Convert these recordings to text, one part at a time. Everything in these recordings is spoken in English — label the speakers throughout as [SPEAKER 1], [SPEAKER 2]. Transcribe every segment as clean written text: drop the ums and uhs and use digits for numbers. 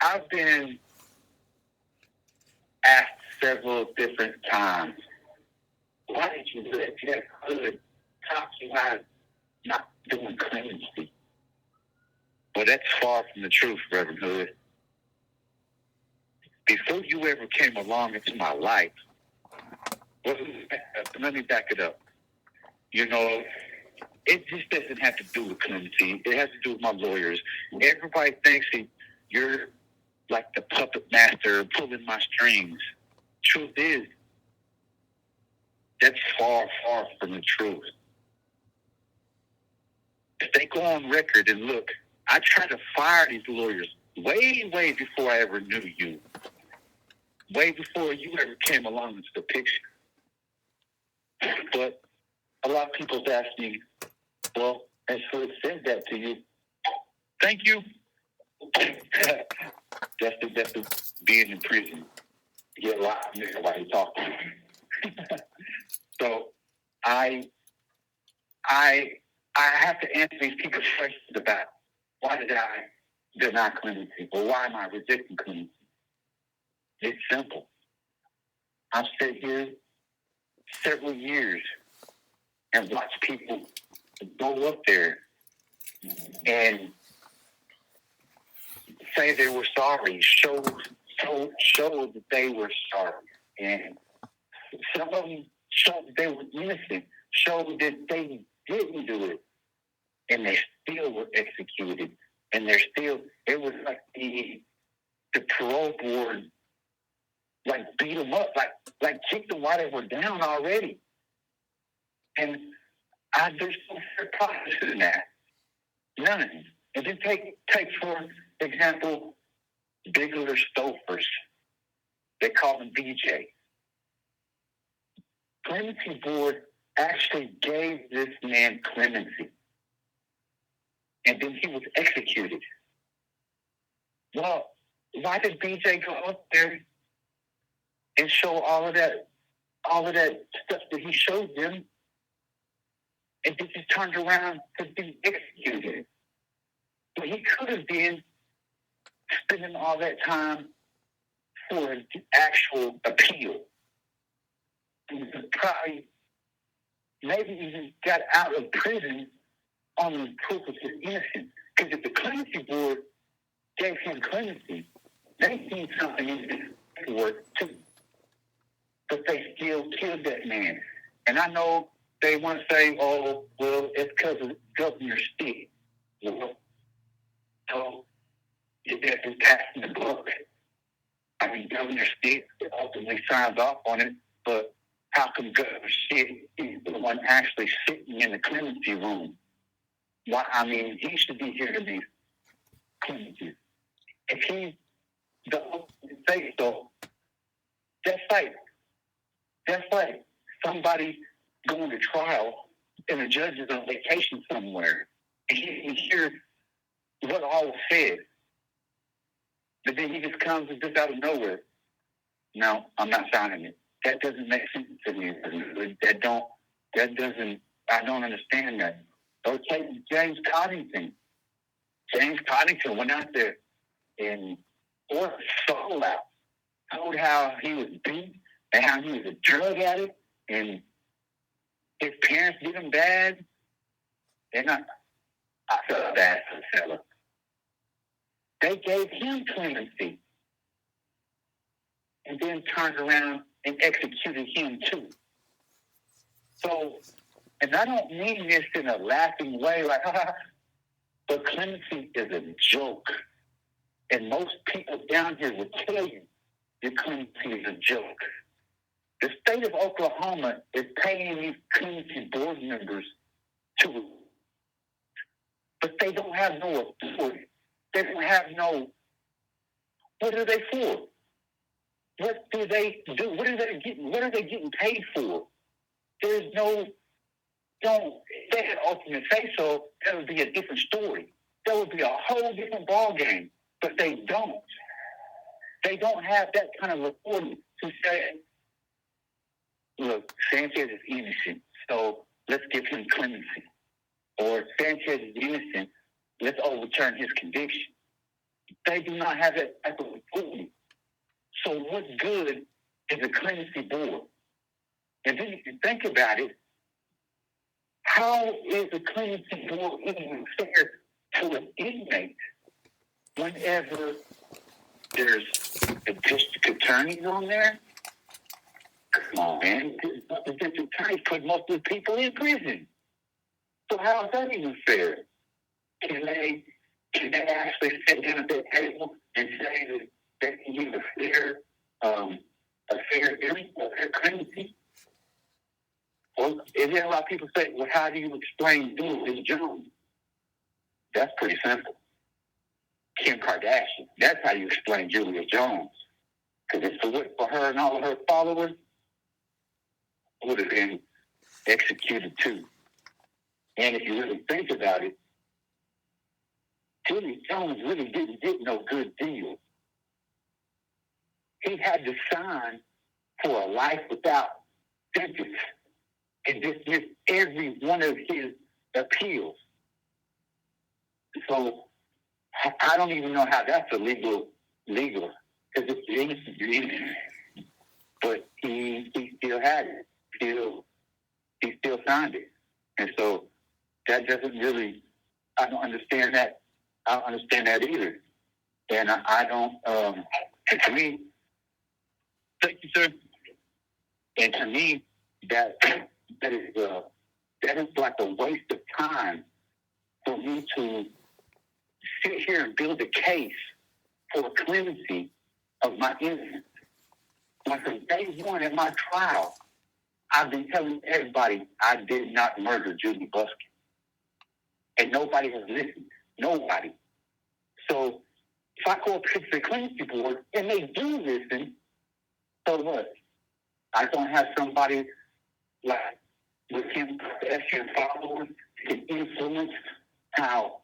[SPEAKER 1] I've been asked several different times, why did you let Jeff Hood talk you out of not doing clemency? Well, that's far from the truth, Reverend Hood. Before you ever came along into my life, well, let me back it up. You know, it just doesn't have to do with clemency. It has to do with my lawyers. Everybody thinks that you're like the puppet master pulling my strings. Truth is, that's far, far from the truth. If they go on record and look, I tried to fire these lawyers way, way before I ever knew you. Way before you ever came along into the picture. But a lot of people's ask me, well, and so it said that to you. Thank you. that's the being in prison. You get a lot of nigga while you talk to you. So I have to answer these people's questions about why did I deny clemency, or why am I resisting clemency? It's simple. I've sat here several years and watched people go up there and say they were sorry, show that they were sorry. And some of them showed that they were innocent, showed that they didn't do it. And they still were executed. And it was like the parole board like beat them up, like kicked them while they were down already. And there's no fair process in that. None. And then take for example, Bigler Stofers. They call him BJ. Clemency Board actually gave this man clemency. And then he was executed. Well, why did BJ go up there and show all of that stuff that he showed them, and then just turned around to be executed? But he could have been spending all that time for an actual appeal. He probably maybe even got out of prison on the proof of his innocence. Because if the clemency board gave him clemency, they seen something in his paperwork too. But they still killed that man. And I know they want to say, oh, well, it's because of Governor Stitt. Well, so that's just passing the book. I mean, Governor Stitt ultimately signs off on it, but how come Governor Stitt is the one actually sitting in the clemency room? Why? I mean, he should be hearing these clemencies. If he's the ultimate face, though, that's like somebody going to trial and the judge is on vacation somewhere and he can hear what all was said. But then he just comes and just out of nowhere. No, I'm not signing it. That doesn't make sense to me. I don't understand that. Or take James Coddington. James Coddington went out there and poured his soul out. Told how he was beat and how he was a drug addict and his parents did him bad. I felt bad for the fella. They gave him clemency and then turned around and executed him too. So, and I don't mean this in a laughing way, like, but clemency is a joke. And most people down here will tell you that clemency is a joke. The state of Oklahoma is paying these clemency board members but they don't have no authority. They don't have no, what are they for? What do they do? What are they getting paid for? There's they had ultimate say so, that would be a different story. That would be a whole different ball game. But they don't. They don't have that kind of authority to say, look, Sanchez is innocent, so let's give him clemency. Or Sanchez is innocent, let's overturn his conviction. They do not have that type of authority. So what good is a clemency board? And then if you think about it, how is a clemency board even fair to an inmate whenever there's the district attorneys on there? Come on, man. The district attorneys put most of the people in prison. So how is that even fair? Can they actually sit down at the table and say that they can give a fair hearing, a fair clemency? Well, and then a lot of people say, well, how do you explain Julius Jones? That's pretty simple. Kim Kardashian. That's how you explain Julius Jones. Because if it wasn't for her and all of her followers, would have been executed too. And if you really think about it, Julius Jones really didn't get no good deal. He had to sign for a life without sentence and dismiss every one of his appeals. So I don't even know how that's legal, because it's innocent, you're innocent. But he still had it. He still signed it. And so that doesn't really, I don't understand that. I don't understand that either. And I don't, to me, thank you, sir. And to me, that is like a waste of time for me to sit here and build a case for clemency of my innocence. When from day one at my trial, I've been telling everybody I did not murder Judy Buskin. And nobody has listened. Nobody. So if I go up to the clemency board and they do listen, so what? I don't have somebody like with him, Kardashian followers, can influence how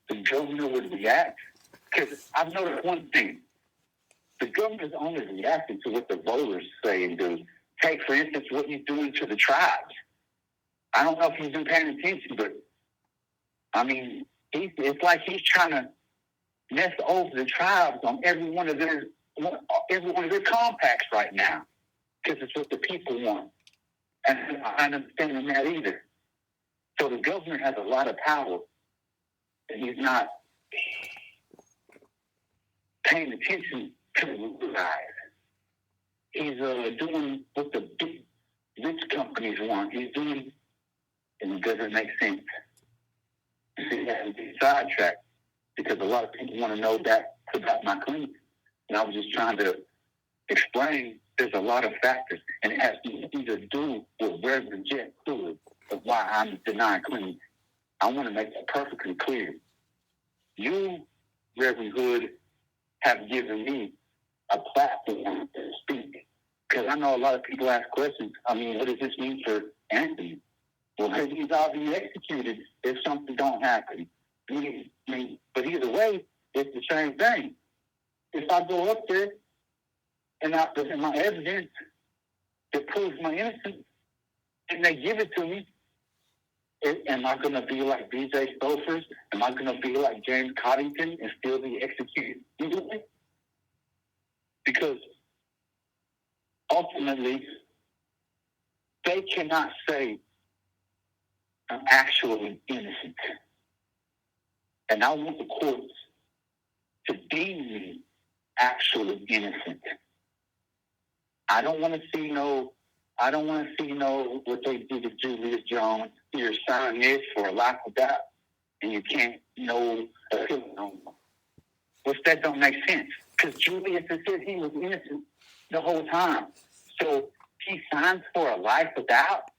[SPEAKER 1] the governor would react. Because I've noticed one thing. The governor's only reacting to what the voters say and do. Take, for instance, what he's doing to the tribes. I don't know if he's been paying attention, but, I mean, it's like he's trying to mess over the tribes on every one of their compacts right now, because it's what the people want. And I'm not understanding that either. So the governor has a lot of power, and he's not paying attention to the guys. He's doing what the big rich companies want. He's doing, and it doesn't make sense. See, that is sidetracked, because a lot of people want to know that about my clinic. And I was just trying to explain there's a lot of factors, and it has nothing to do with Reverend Jet Stewart of why I'm denying cleansing. I want to make that perfectly clear. You, Reverend Hood, have given me a platform to speak, because I know a lot of people ask questions. I mean, what does this mean for Anthony? Well, he's already executed if something don't happen. But either way, it's the same thing. If I go up there and I present my evidence that proves my innocence, and they give it to me, am I going to be like B.J. Stofers? Am I going to be like James Coddington and still be executed legally? Because ultimately, they cannot say I'm actually innocent. And I want the courts to deem me actually innocent. I don't want to see no what they did to Julius Jones. You're signing this for a life without, and you can't know no more. Which that don't make sense. Because Julius has said he was innocent the whole time. So he signs for a life without,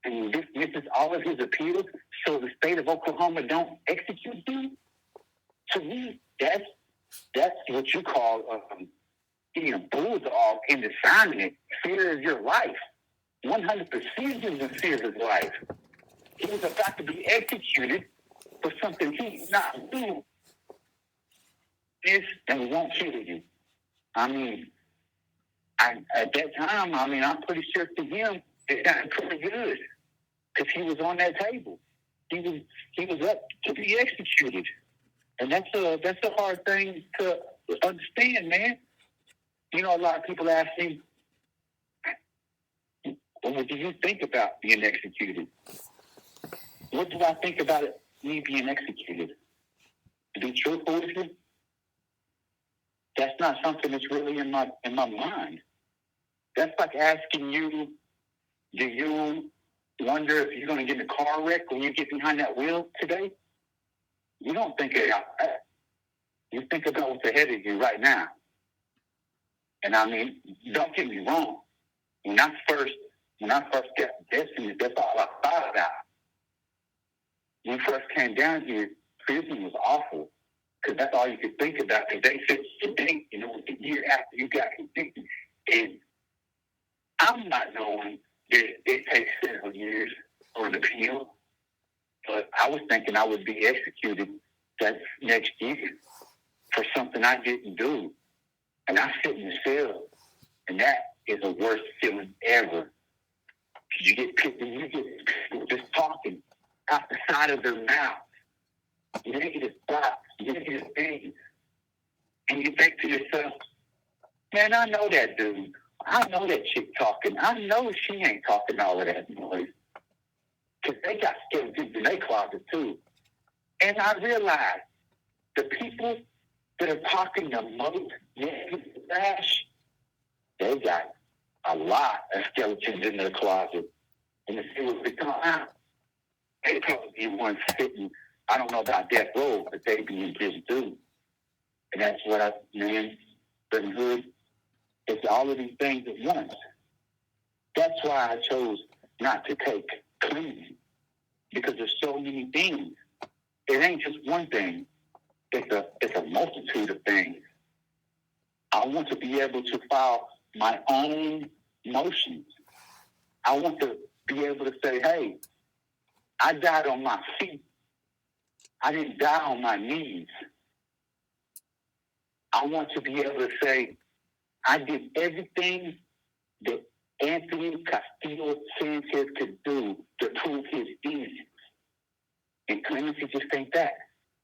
[SPEAKER 1] and dismisses all of his appeals, so the state of Oklahoma don't execute him? To me, that's what you call being a bulldog into signing it. Fear of your life. 100% he was in fear of his life. He was about to be executed for something he did not do. This, and we won't kill you. I mean, at that time, I'm pretty sure to him, it sounded pretty good. Because he was on that table. He was up to be executed. And that's a hard thing to understand, man. You know, a lot of people ask me, well, what do you think about being executed? What do I think about me being executed? To be truthful with you, that's not something that's really in my mind. That's like asking you, do you wonder if you're going to get in a car wreck when you get behind that wheel today? You don't think about that. You think about what's ahead of you right now. And I mean, don't get me wrong. When I first got Destiny, that's all I thought about. When we first came down here, prison was awful. Because that's all you could think about. Because they said today, you know, the year after you got convicted. And I'm not knowing that it takes several years for the appeal. But I was thinking I would be executed that next year for something I didn't do. And I sit in the cell. And that is the worst feeling ever. You get people just talking out the side of their mouth. Negative thoughts, negative things. And you think to yourself, man, I know that dude. I know that chick talking. I know she ain't talking all of that noise. Because they got skeletons in their closet too. And I realized the people that are talking the most negative trash, they got a lot of skeletons in their closet. And if they would come out, they'd probably be one sitting, I don't know about death row, but they'd be in prison too. And that's what brotherhood, it's all of these things at once. That's why I chose not to take clean, because there's so many things. It ain't just one thing. It's a multitude of things. I want to be able to file my own motions. I want to be able to say, hey, I died on my feet. I didn't die on my knees. I want to be able to say, I did everything that Anthony Castillo Sanchez could do to prove his innocence. And Clemency just ain't that.